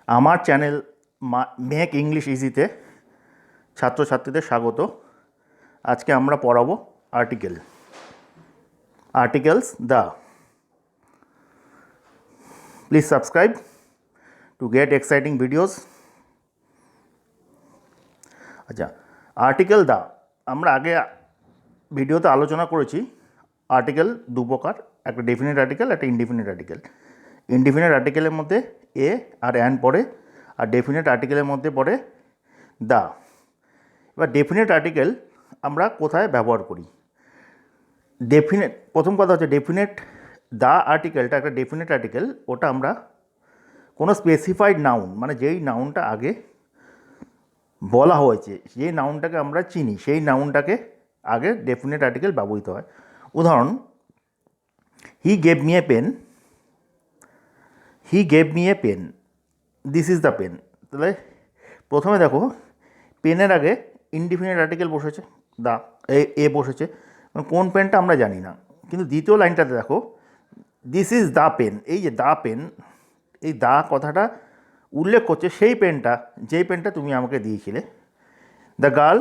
আমার channel make English ইজিতে ছাত্রছাত্রীদের স্বাগত। আজকে আমরা পড়াবো articles the. Please subscribe to get exciting videos. আচ্ছা, আর্টিকেল দ্য আমরা আগে ভিডিওতে আলোচনা করেছি। আর্টিকেল দু প্রকার, একটা ডেফিনিট আর্টিকেল, একটা ইনডিফিনিট আর্টিকেল। ইনডিফিনিট আর্টিকেলের মধ্যে এ আর অ্যান পড়ে, আর ডেফিনিট আর্টিকেলের মধ্যে পড়ে দ্য। এবার ডেফিনিট আর্টিকেল আমরা কোথায় ব্যবহার করি? প্রথম কথা হচ্ছে ডেফিনিট দ্য আর্টিকেলটা একটা ডেফিনিট আর্টিকেল। ওটা আমরা কোনো স্পেসিফাইড নাউন, মানে যেই নাউনটা আগে বলা হয়েছে, যেই নাউনটাকে আমরা চিনি, সেই নাউনটাকে আগে ডেফিনিট আর্টিকেল ব্যবহৃত হয়। উদাহরণ, he gave me a pen, he gave me a pen, this is the pen. তাহলে প্রথমে দেখো, পেনের আগে ইনডিফিনিট আর্টিকেল বসেছে, দা এ বসেছে, কোন পেনটা আমরা জানি না। কিন্তু দ্বিতীয় লাইনটাতে দেখো, দিস ইজ দ্য পেন। এই যে দ্য পেন, এই দা কথাটা উল্লেখ করছে সেই পেনটা, যেই পেনটা তুমি আমাকে দিয়েছিলে। The girl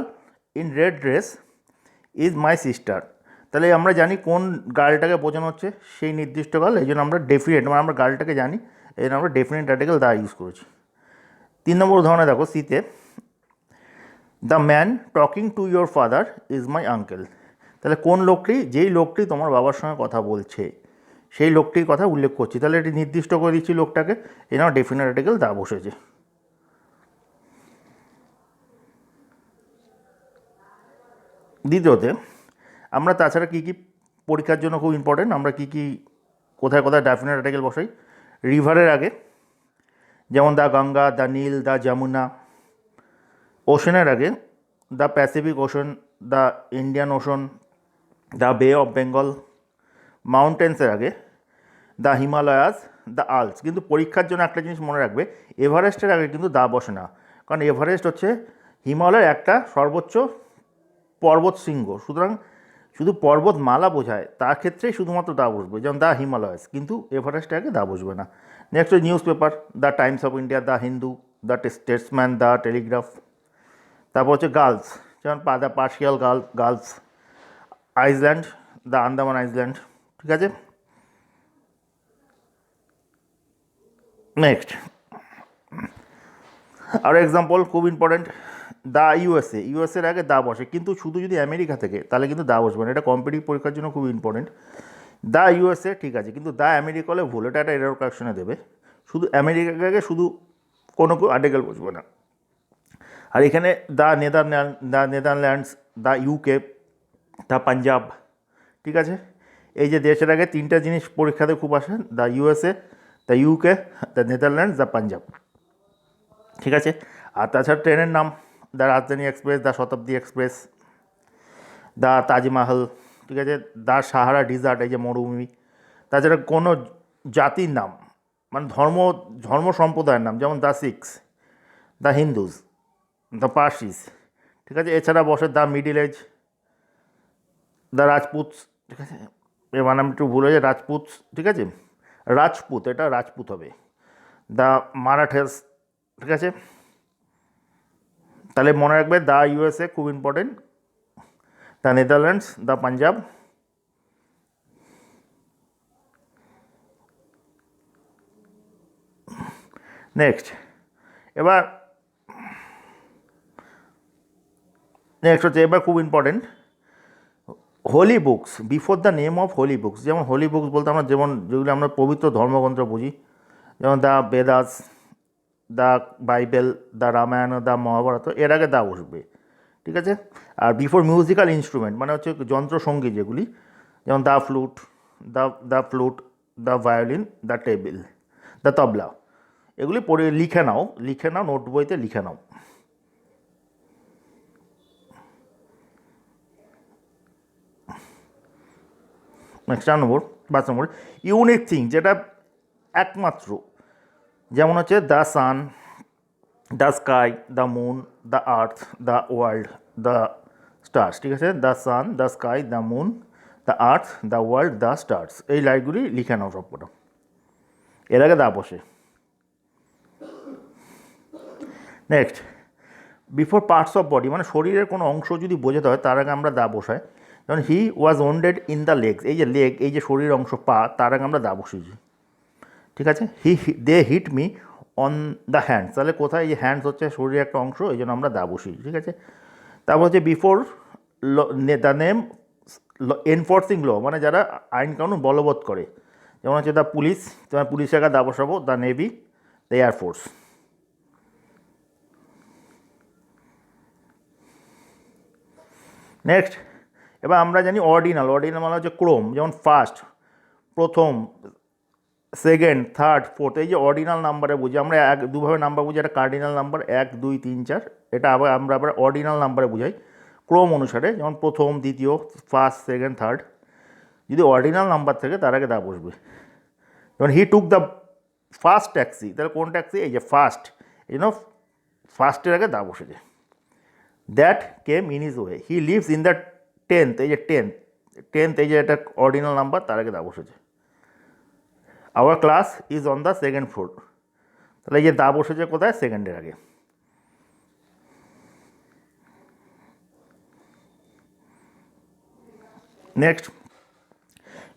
in red dress is my sister. তাহলে আমরা জানি কোন গার্লটাকে বোঝানো হচ্ছে, সেই নির্দিষ্ট গার্ল। এই জন্য আমরা ডেফিনেট, মানে আমরা গার্লটাকে জানি, এই জন্য আমরা ডেফিনেট আর্টিকেল দা ইউজ করেছি। 3 নম্বর উদাহরণে দেখো, সিতে, the man talking to your father is my uncle. তাহলে কোন লোকটি, যেই লোকটি তোমার বাবার সঙ্গে কথা বলছে, সেই লোকটির কথা উল্লেখ করছি। তাহলে এটি নির্দিষ্ট করে দিচ্ছি লোকটাকে, এই নাও ডেফিনেট আর্টিকেল দা বসেছে। দ্বিতীয়তে, আমরা তাছাড়া কী কী পরীক্ষার জন্য খুব ইম্পর্টেন্ট, আমরা কী কী কোথায় কোথায় ডেফিনেট আর্টিকেল বসাই? রিভারের আগে, যেমন the Ganga, the Nile, the Yamuna. ওশনের আগে, the Pacific Ocean, the Indian Ocean, the Bay of Bengal. মাউন্টেন্সের আগে, দ্য হিমালয়াস, দ্য আল্পস। কিন্তু পরীক্ষার জন্য একটা জিনিস মনে রাখবে, এভারেস্টের আগে কিন্তু দা বসে না, কারণ এভারেস্ট হচ্ছে হিমালয়ের একটা সর্বোচ্চ পর্বত শৃঙ্গ, সুতরাং শুধু পর্বতমালা বোঝায়, তার ক্ষেত্রেই শুধুমাত্র দা বসবে, যেমন দ্য হিমালয়াস, কিন্তু এভারেস্টের আগে দা বসবে না। নেক্সট হচ্ছে news paper, the Times of India, the Hindu, the Statesman, the Telegraph. তারপর হচ্ছে গার্লস, যেমন the partial girls. Iceland, the Andaman Iceland. ঠিক আছে, নেক্সট আরও এক্সাম্পল খুব ইম্পর্টেন্ট, দ্য ইউএসএ। ইউএসএর আগে দা বসে, কিন্তু শুধু যদি আমেরিকা থেকে, তাহলে কিন্তু দা বসবে না। এটা কম্পিটিটিভ পরীক্ষার জন্য খুব ইম্পর্টেন্ট। দ্য ইউএসএ ঠিক আছে, কিন্তু দ্য আমেরিকা হলে ভুল, এটা একটা এরর কারেকশনে দেবে। শুধু আমেরিকাকে শুধু কোনো আর্টিকেল বসবে না। আর এখানে the Netherlands, the UK, the Punjab. ঠিক আছে, এই যে দেশের আগে 3টা জিনিস পরীক্ষাতে খুব আসে, the USA, the UK, the Netherlands, the Punjab. ঠিক আছে, আর তাছাড়া ট্রেনের নাম, দ্য রাজধানী express, the Shatabdi express, the Taj Mahal. ঠিক আছে, দ্য সাহারা ডিজার্ট, এই যে মরুভূমি। তাছাড়া কোনো জাতির নাম, মানে ধর্ম সম্প্রদায়ের নাম, যেমন the Sikhs, the Hindus, the Parsis. ঠিক আছে, এছাড়া বসে the middle age, the Rajputs. ঠিক আছে, এর মানে আমি একটু ভুল হয়েছে, রাজপুতস। ঠিক আছে, রাজপুত, এটা রাজপুত হবে। দ্য মারাঠেস। ঠিক আছে, তাহলে মনে রাখবে, দ্য ইউএসএ খুব important, the Netherlands, the Punjab. Next হচ্ছে, এবার খুব important, holy books, before the name of holy books. যেমন হোলি বুকস বলতে আমরা যেগুলো আমরা পবিত্র ধর্মগ্রন্থ বুঝি, যেমন the Vedas, the Bible, the Ramayana, the Mahabharata, এর আগে দা বসবে। ঠিক আছে, আর বিফোর মিউজিক্যাল ইনস্ট্রুমেন্ট মানে হচ্ছে যন্ত্রসঙ্গীত যেগুলি, যেমন the flute, the violin, the table, the tabla. এগুলি পড়ে লিখে নাও, নোট বইতে লিখে নাও। নেক্সট 5 নম্বর, ইউনিক থিং, যেটা একমাত্র, যেমন হচ্ছে the sun, the sky, the moon, the earth, the world, the stars. ঠিক আছে, the sun, the sky, the moon, the earth, the world, the stars. এই লাইনগুলি লিখে নাও সবকটা, এর আগে দা বসে। Next, before parts of body, মানে শরীরের কোনো অংশ যদি বোঝাতে হয় তার আগে আমরা দা বসাই। যেমন he was wounded in the legs, এই যে লেগ, এই যে শরীরের অংশ পা, তার আগে আমরা দা বসিয়েছি। ঠিক আছে, they hit me on the hands, তাহলে কোথায়, এই যে হ্যান্ডস হচ্ছে শরীরের একটা অংশ, এই জন্য আমরা দা বসিয়েছি। ঠিক আছে, তারপর হচ্ছে বিফোর দ্য নেম এনফোর্সিং ল, মানে যারা আইন কানুন বলবৎ করে, যেমন হচ্ছে দ্য পুলিশ, তোমার পুলিশের আগে দা বসাবো, the navy, the air force. Next, এবার আমরা জানি অর্ডিনাল, অর্ডিনাল মানে হচ্ছে ক্রম, যেমন ফার্স্ট, প্রথম, সেকেন্ড, থার্ড, ফোর্থ, এই যে অর্ডিনাল নাম্বারে বুঝি আমরা, দুভাবে নাম্বার বুঝি, একটা কার্ডিনাল নাম্বার 1 2 3 4, এটা আমরা আবার অর্ডিনাল নাম্বারে বুঝাই ক্রম অনুসারে, যেমন প্রথম, দ্বিতীয়, ফার্স্ট, সেকেন্ড, থার্ড। যদি অর্ডিনাল নাম্বার থেকে তার আগে দা বসবে। যেমন হি টুক দ্য ফার্স্ট ট্যাক্সি, তাহলে কোন ট্যাক্সি, এই যে ফার্স্ট, এই জন্য ফার্স্টের আগে দা বসেছে। That came in is way, he lives in the 10th, এই যে টেন্থ, এই যে একটা অর্ডিনাল নাম্বার, তার আগে দা বসেছে। Our class is on the second floor, তাহলে এই যে দা বসেছে কোথায়, সেকেন্ডের আগে। Next,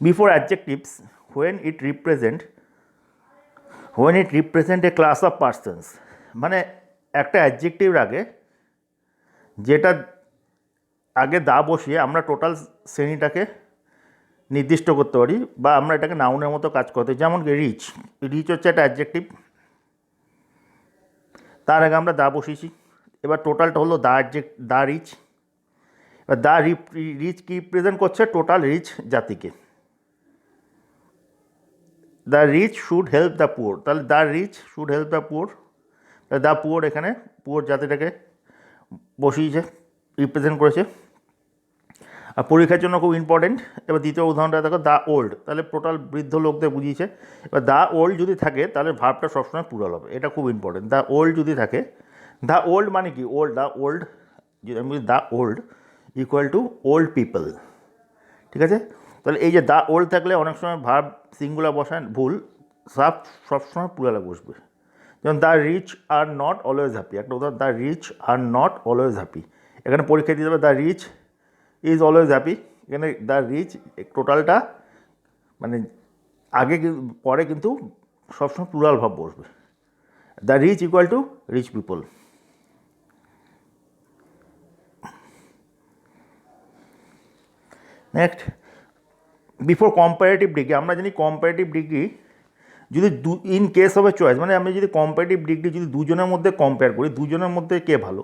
before adjectives when it represent a class of persons, মানে একটা অ্যাডজেক্টিভ আগে, যেটা আগে দা বসিয়ে আমরা টোটাল শ্রেণীটাকে নির্দিষ্ট করতে পারি, বা আমরা এটাকে নাউনের মতো কাজ করতে, যেমন কি রিচ, রিচ হচ্ছে একটা অ্যাডজেক্টিভ, তার আগে আমরা দা বসিয়েছি। এবার টোটালটা হলো দা রিচ। এবার দা রিচ কি রিপ্রেজেন্ট করছে, টোটাল রিচ জাতিকে। The rich should help the poor, তাহলে the rich should help the poor, তাহলে দ্য পুয়ার এখানে পুয়ার জাতিটাকে বসিয়েছে, রিপ্রেজেন্ট করেছে। আর পরীক্ষার জন্য খুব ইম্পর্টেন্ট। এবার দ্বিতীয় উদাহরণটা দেখো, দ্য ওল্ড, তাহলে টোটাল বৃদ্ধ লোকদের বুঝিয়েছে। এবার দ্য ওল্ড যদি থাকে তাহলে ভার্বটা সবসময় প্লুরাল হবে, এটা খুব ইম্পর্টেন্ট। দ্য ওল্ড যদি থাকে, দ্য ওল্ড মানে কি, দ্য ওল্ড, যদি আমি বলি the old equal to old people. ঠিক আছে, তাহলে এই যে দ্য ওল্ড থাকলে অনেক সময় ভার্ব সিঙ্গুলার বসান ভুল, সবসময় প্লুরালে বসবে। যেমন the rich are not always happy, একটা উদাহরণ, the rich are not always happy, এখানে পরীক্ষা দিতে হবে the rich is always happy, এখানে দ্য রিচ টোটালটা মানে আগে পরে কিন্তু সবসময় প্লুরাল ভাব বসবে। The rich equal to rich people. Next, before comparative degree, আমরা জানি কম্পারেটিভ ডিগ্রি যদি in case of a choice, মানে আমি যদি কম্পারেটিভ ডিগ্রি যদি দুজনের মধ্যে কম্পেয়ার করি, দুজনের মধ্যে কে ভালো,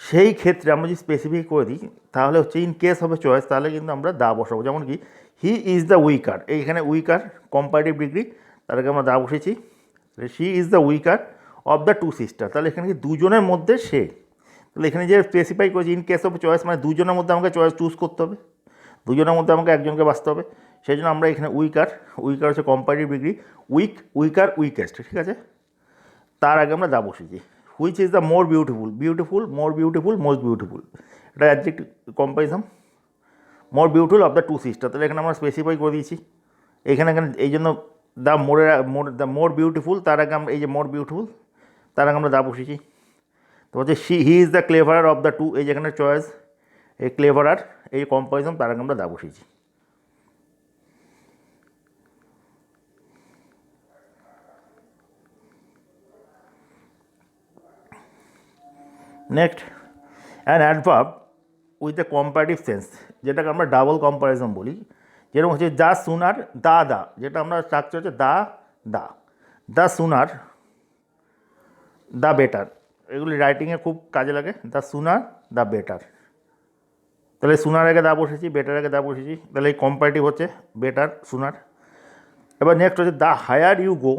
সেই ক্ষেত্রে আমরা যদি স্পেসিফিক করে দিই তাহলে হচ্ছে in case of a choice, তাহলে কিন্তু আমরা দা বসাবো। যেমন কি হি ইজ দ্য উইকার, এইখানে উইকার কম্পারেটিভ ডিগ্রি, তার আগে আমরা দা বসেছি। She is the weaker of the two sister, তাহলে এখানে কি দুজনের মধ্যে সে, তাহলে এখানে যে স্পেসিফাই করেছি ইন কেস অফ চয়েস, মানে দুজনের মধ্যে আমাকে চয়েস চুজ করতে হবে, দুজনের মধ্যে আমাকে একজনকে বাঁচতে হবে। সেই জন্য আমরা এখানে উইকার হচ্ছে কম্পারেটিভ ডিগ্রি, উইকার উইকেস্ট। ঠিক আছে, তার আগে আমরা দা বসেছি। Which is the more beautiful, more beautiful, most beautiful, এটা adjective comparison, more beautiful of the two sister, তাহলে এখানে আমরা স্পেসিফাই করে দিয়েছি। এখানে এই জন্য দ্য মোর বিউটিফুল, তার আগে আমরা এই যে মোর বিউটিফুল, তার আগে আমরা দা বসেছি। তো হচ্ছে he is the cleverer of the two, এই যেখানে চয়েস, এই ক্লেভারার, এই কম্পারিজম, তার আগে আমরা দা বসেছি। Next, an adverb with a comparative sense, যেটাকে আমরা ডাবল কম্পারিজম বলি, যেরকম হচ্ছে দ্য সুনার, দা, যেটা আমরা স্ট্রাকচার হচ্ছে দ্য সুনার, দ্য বেটার, এগুলি রাইটিংয়ে খুব কাজে লাগে। দ্য সুনার, দ্য বেটার, তাহলে সুনার আগে দা বসেছি, বেটার আগে দা বসেছি, তাহলে এই কম্পারেটিভ হচ্ছে বেটার, সুনার। এবার নেক্সট হচ্ছে the higher you go,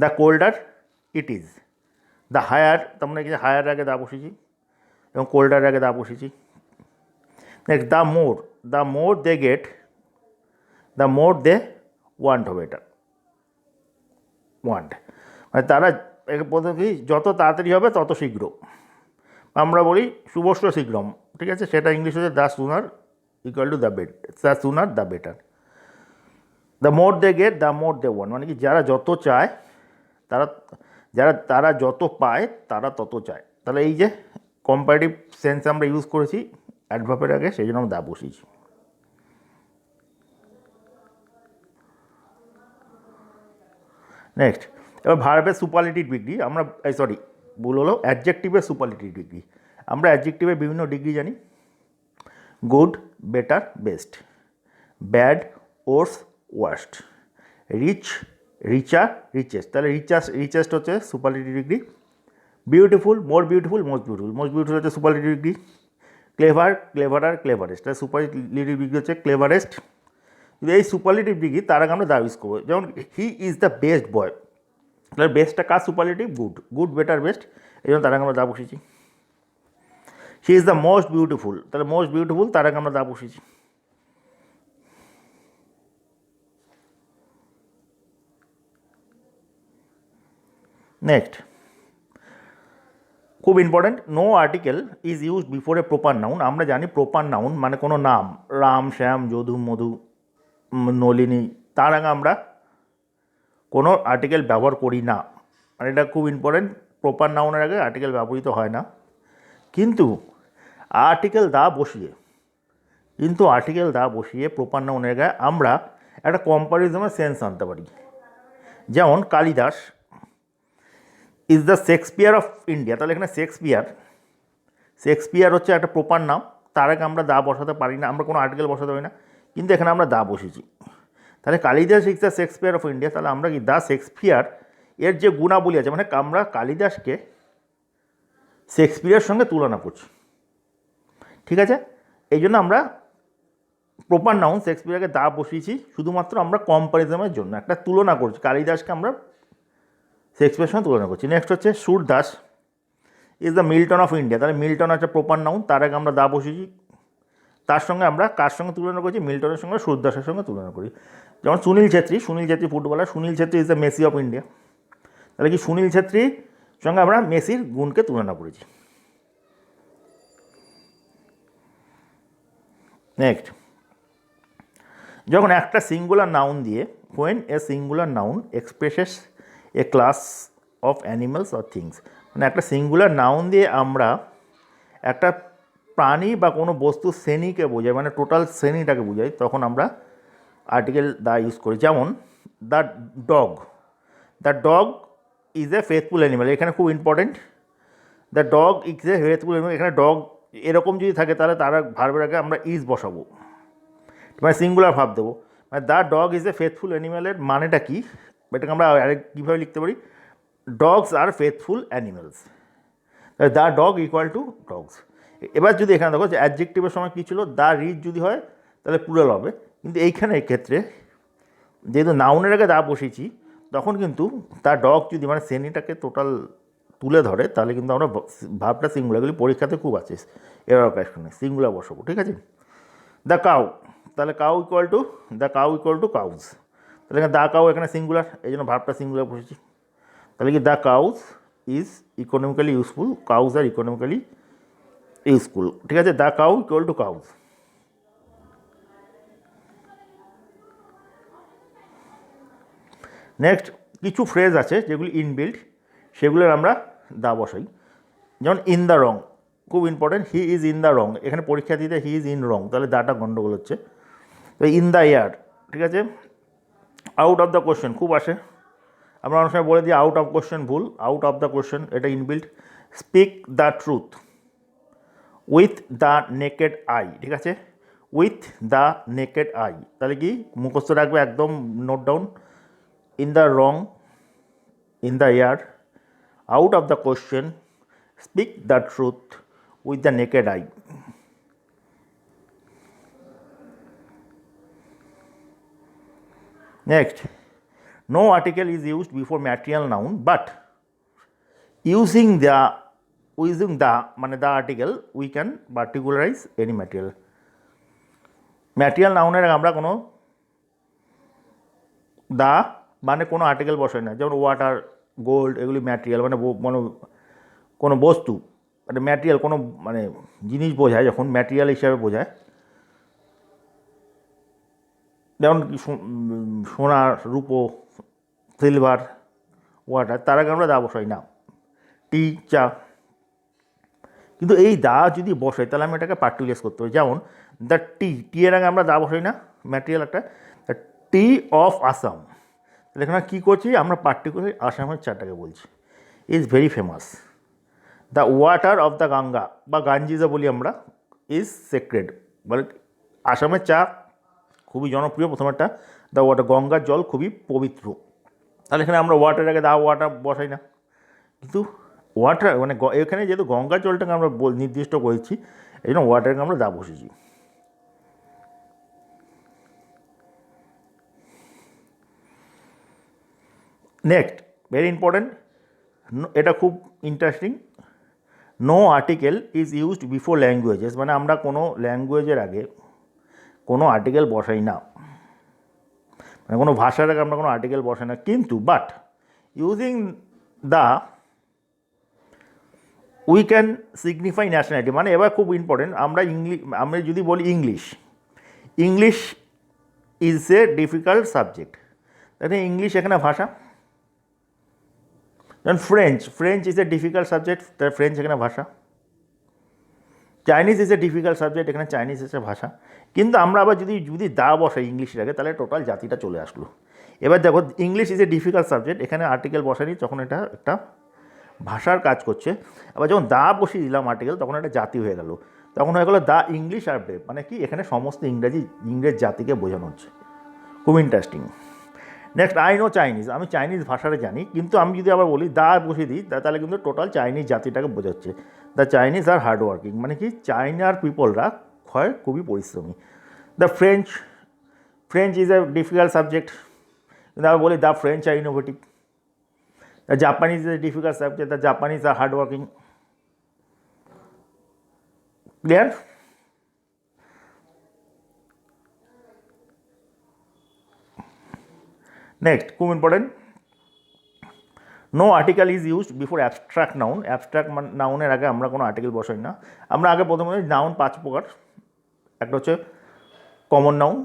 the colder it is, the higher, তার মানে কি হায়ার আগে দা বসেছি এবং কোল্ডার আগে দা বসেছি। Next the more they get, the more they want হবে, এটা ওয়ান্ট, মানে তারা প্রথমে কি যত তাড়াতাড়ি হবে তত শীঘ্র, আমরা বলি শুভস্য শীঘ্রম। ঠিক আছে, সেটা ইংলিশ হচ্ছে the sooner equal to the sooner the better. The more they get, the more they want, মানে কি যারা যত চায় তারা তারা যত পায় তারা তত চায়। তাহলে এই যে কম্পারেটিভ সেন্স আমরা ইউজ করেছি অ্যাডভার্বের আগে, সেই জন্য আমরা দা বসিয়েছি। নেক্সট, এবার ভার্বের সুপারলেটিভ ডিগ্রি আমরা ভুল হলো, অ্যাডজেক্টিভের সুপারলেটিভ ডিগ্রি। আমরা অ্যাডজেক্টিভের বিভিন্ন ডিগ্রি জানি, good, better, best, bad, worse, worst, rich, richer, richest. তাহলে রিচেস্ট হচ্ছে superlative degree. Beautiful, most beautiful, most beautiful হচ্ছে superlative degree. Clever, cleverer, cleverest. তাহলে সুপারলেটিভ ডিগ্রি হচ্ছে ক্লেভারেস্ট। যদি এই সুপারলেটিভ ডিগ্রি তার আগে আমরা দা ইউজ করবো, যেমন he is the best boy. তাহলে বেস্টটা কার superlative? Good, good, better, best, এই জন্য তার আগে আমরা দা বসেছি। She is the most beautiful, তাহলে মোস্ট বিউটিফুল, তার আগে আমরা দা বসেছি। নেক্সট, খুব important, no article is used before a proper noun. আমরা জানি প্রপার নাউন মানে কোনো নাম, রাম, শ্যাম, যদু, মধু, নলিনী, তার আগে আমরা কোনো আর্টিকেল ব্যবহার করি না। আর এটা খুব ইম্পর্টেন্ট, প্রপার নাউনের আগে আর্টিকেল ব্যবহৃত হয় না। কিন্তু আর্টিকেল দা বসিয়ে প্রপার নাউনের আগে আমরা একটা কম্পারিজমের সেন্স আনতে পারি। যেমন Kalidas is the Shakespeare of India. তাহলে এখানে শেক্সপিয়ার হচ্ছে একটা প্রপার নাম, তার আগে আমরা দা বসাতে পারি না, আমরা কোনো আর্টিকেল বসাতে পারি না, কিন্তু এখানে আমরা দা বসেছি। তাহলে Kalidas is the Shakespeare of India, তাহলে আমরা কি দ্য শেক্সপিয়ার এর যে গুণাবলী আছে, মানে আমরা কালিদাসকে শেক্সপিয়ারের সঙ্গে তুলনা করছি, ঠিক আছে? এই জন্য আমরা প্রপার নাউন শেক্সপিয়ারকে দা বসিয়েছি, শুধুমাত্র আমরা কম্পারিজমের জন্য, একটা তুলনা করছি, কালিদাসকে আমরা শেক্সপিয়ারের সঙ্গে তুলনা করছি। নেক্সট হচ্ছে Surdas is the Milton of India. তাহলে মিল্টন হচ্ছে প্রপার নাউন, তার আগে আমরা দা বসিয়েছি, তার সঙ্গে আমরা কার সঙ্গে তুলনা করছি? মিল্টনের সঙ্গে, সূরদাসের সঙ্গে তুলনা করি। যেমন Sunil Chhetri footballer, Sunil Chhetri is the Messi of India. তাহলে কি সুনীল ছেত্রীর সঙ্গে আমরা মেসির গুণকে তুলনা করেছি। নেক্সট, যখন একটা সিঙ্গুলার নাউন দিয়ে, when a singular noun expresses A class of animals or things, মানে একটা সিঙ্গুলার নাউন দিয়ে আমরা একটা প্রাণী বা কোনো বস্তুর শ্রেণীকে বোঝাই, মানে টোটাল শ্রেণীটাকে বোঝাই, তখন আমরা আর্টিকেল দা ইউজ করি। যেমন the dog is a faithful animal. এখানে খুব important, the dog is a faithful animal. এখানে ডগ এরকম যদি থাকে তাহলে তারা ভার্বের আগে আমরা ইজ বসাবো, মানে সিঙ্গুলার ভাব দেবো। মানে the dog is a faithful অ্যানিম্যালের মানেটা কী, এটাকে আমরা আরেক কীভাবে লিখতে পারি? ডগস আর faithful animals. The dog equal to dogs. এবার যদি এখানে দেখো যে অ্যাডজেক্টিভের সময় কী ছিল, দ্য রিচ যদি হয় তাহলে প্লুরাল হবে, কিন্তু এইখানে ক্ষেত্রে যেহেতু নাউনের আগে দা বসেছি, তখন কিন্তু দ্য ডগ যদি মানে শ্রেণীটাকে টোটাল তুলে ধরে, তাহলে কিন্তু আমরা ভাবটা সিঙ্গুলারগুলি পরীক্ষাতে খুব আছে, এর অকেশনে সিঙ্গুলার বসাবো, ঠিক আছে? দ্য কাউ, তাহলে কাউ ইকুয়াল টু কাউজ। তাহলে এখানে দ্য কাউ এখানে সিঙ্গুলার, এই জন্য ভাবটা সিঙ্গুলার বসেছি। তাহলে কি the cows is economically useful, cows are economically useful, ঠিক আছে? The cow equal to cows. Next, কিছু ফ্রেজ আছে যেগুলি ইনবিল্ট, সেগুলোর আমরা দা বসাই। যেমন ইন দ্য রং, খুব important, he is in the wrong. এখানে পরীক্ষার্থীতে হি ইজ ইন রং, তাহলে দাটা গণ্ডগোল হচ্ছে। তো ইন দ্য এয়ার, ঠিক আছে? আউট অফ দ্য কোশ্চেন খুব আসে, আমরা অনেক সময় বলে দিই আউট অফ কোশ্চেন ভুল, আউট অফ দ্য কোশ্চেন এটা inbuilt. Speak the truth with the naked I, ঠিক আছে? উইথ দ্য নেকেড আই, তাহলে কি মুখস্থ রাখবে একদম, note down. In the wrong, in the air, out of the question, speak the truth with the naked I. Next, no article is used before material noun, but using the মানে the article we can particularize any material. Material নাউনের আমরা কোনো দা মানে কোনো article বসাই না, যেমন water, gold, এগুলি ম্যাটেরিয়াল, মানে কোনো বস্তু, মানে ম্যাটেরিয়াল কোনো মানে জিনিস বোঝায়, যখন ম্যাটেরিয়াল হিসাবে বোঝায়, যেমন সোনা, রূপো, সিলভার, ওয়াটার, তার আগে আমরা দা বসাই না। টি, চা। কিন্তু এই দা যদি বসাই তাহলে আমি এটাকে পার্টিকুলারাইজ করতে পারি। যেমন দ্য টি এর আগে আমরা দা বসাই না, ম্যাটেরিয়াল একটা, দ্য টি অফ আসাম। তাহলে এখানে কী করছি, আমরা পার্টিকুলার আসামের চাটাকে বলছি। Is very famous. The water of the Ganga বা গাঞ্জিজা বলি আমরা, ইজ সেক্রেড। মানে আসামের চা খুবই জনপ্রিয়। প্রথমেরটা দ্য ওয়াটার, গঙ্গার জল খুবই পবিত্র। তাহলে এখানে আমরা ওয়াটারের আগে দা ওয়াটার বসাই না, কিন্তু ওয়াটার মানে এখানে যেহেতু গঙ্গার জলটাকে আমরা নির্দিষ্ট করেছি, এই জন্য ওয়াটারকে আমরা দা বসেছি। নেক্সট, ভেরি ইম্পর্টেন্ট, এটা খুব interesting, no article is used before languages. মানে আমরা কোনো ল্যাঙ্গুয়েজের আগে কোনো আর্টিকেল বসাই না, মানে কোনো ভাষার আগে আমরা কোনো আর্টিকেল বসাই না। কিন্তু but using the we can signify nationality. মানে এবার খুব ইম্পর্টেন্ট, আমরা যদি বলি English is a difficult subject, তাহলে ইংলিশ এখানে ভাষা। যেমন French is a difficult subject, তার ফ্রেঞ্চ এখানে ভাষা। Chinese is a difficult subject, এখানে চাইনিজ এসে ভাষা। কিন্তু আমরা আবার যদি দা বসাই ইংলিশের আগে, তাহলে টোটাল জাতিটা চলে আসলো। এবার দেখো, English is a difficult subject, এখানে আর্টিকেল বসানি, তখন এটা একটা ভাষার কাজ করছে। আবার যখন দা বসিয়ে দিলাম আর্টিকেল, তখন একটা জাতি হয়ে গেল, তখন হয়ে গেলো দ্য ইংলিশ আর ব্রেভ। মানে কি, এখানে সমস্ত ইংরেজ জাতিকে বোঝানো হচ্ছে। খুব interesting. Next, I know Chinese, আমি চাইনিজ ভাষাটা জানি, কিন্তু আমি যদি আবার বলি দা বসিয়ে দিই, তাহলে কিন্তু টোটাল চাইনিজ জাতিটাকে বোঝাচ্ছে। The Chinese are hard working, মানে কি চাইনার পিপলরা খুবই পরিশ্রমী। The French is a difficult subject, কিন্তু আবার বলি the French are innovative. The Japanese is a difficult subject, the Japanese are hard working. Clear? Next, খুব important, no article is used before abstract noun. Abstract নাউনের আগে আমরা কোনো article বসাই না। আমরা আগে প্রথমে নাউন 5 প্রকার, একটা হচ্ছে common noun,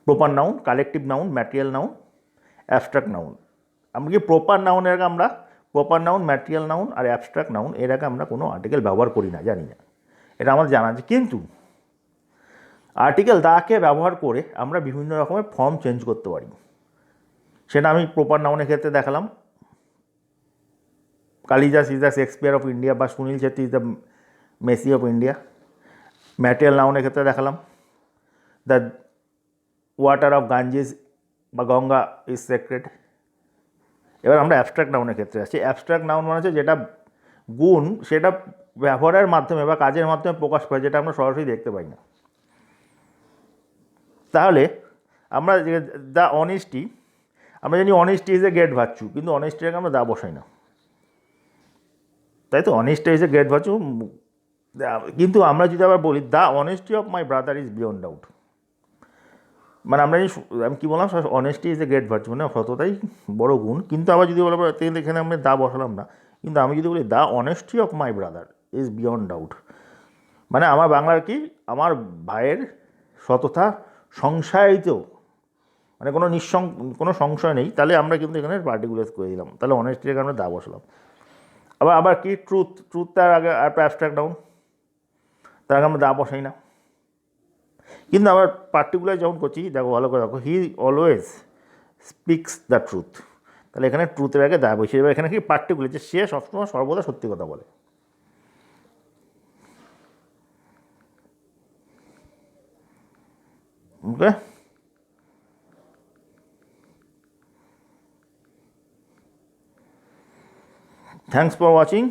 proper noun, collective noun, material noun, abstract noun. আমরা কি প্রপার নাউনের আগে আমরা প্রপার নাউন, ম্যাটেরিয়াল নাউন আর অ্যাবস্ট্রাক্ট নাউন এর আগে আমরা কোনো আর্টিকেল ব্যবহার করি না, জানি না, এটা আমাদের জানা আছে। কিন্তু আর্টিকেল দাকে ব্যবহার করে আমরা বিভিন্ন রকমের ফর্ম চেঞ্জ করতে পারি। সেটা আমি প্রপার নাউনের ক্ষেত্রে দেখালাম, Kalidas is the Shakespeare of India বা Sunil Chhetri is the Messi of India. Material নাউনের ক্ষেত্রে দেখালাম, দ্য ওয়াটার অফ গাঞ্জেস বা গঙ্গা ইজ সেক্রেড। এবার আমরা অ্যাবস্ট্রাক্ট নাউনের ক্ষেত্রে আসছি। অ্যাবস্ট্রাক্ট নাউন মানে হচ্ছে যেটা গুণ সেটা ব্যবহারের মাধ্যমে বা কাজের মাধ্যমে প্রকাশ পায়, যেটা আমরা সরাসরি দেখতে পাই না। তাহলে আমরা দ্য অনেস্টি, আমরা জানি honesty is a great virtue, কিন্তু অনেস্টিটাকে আমরা দা বসাই না, তাই তো? Honesty is a great virtue, কিন্তু আমরা যদি আবার বলি the honesty of my brother is beyond doubt, মানে আমি কী বললাম, honesty is a great virtue, মানে সততাই বড় গুণ। কিন্তু আবার যদি বলা এখানে আমরা দা বসালাম না, কিন্তু আমি যদি বলি the honesty of my brother is beyond doubt, মানে আমার বাংলার কি, আমার ভাইয়ের সততা সংশয়িত, মানে কোনো সংশয় নেই। তাহলে আমরা কিন্তু এখানে পার্টিকুলারাইজ করে দিলাম, তাহলে অনেস্টিটাকে আমরা দা বসালাম। আবার কি ট্রুথ তার আগে আর অ্যাবস্ট্রাক্ট নাউন, তার আগে আমরা দা বসাই না। কিন্তু আবার পার্টিকুলার যখন করছি, দেখো ভালো করে দেখো, he always speaks the truth, তাহলে এখানে ট্রুথের আগে দা বসিয়ে দেবে। এখানে কি পার্টিকুলার, যে সে সবসময় সর্বদা সত্যি কথা বলে। ওকে, thanks for watching.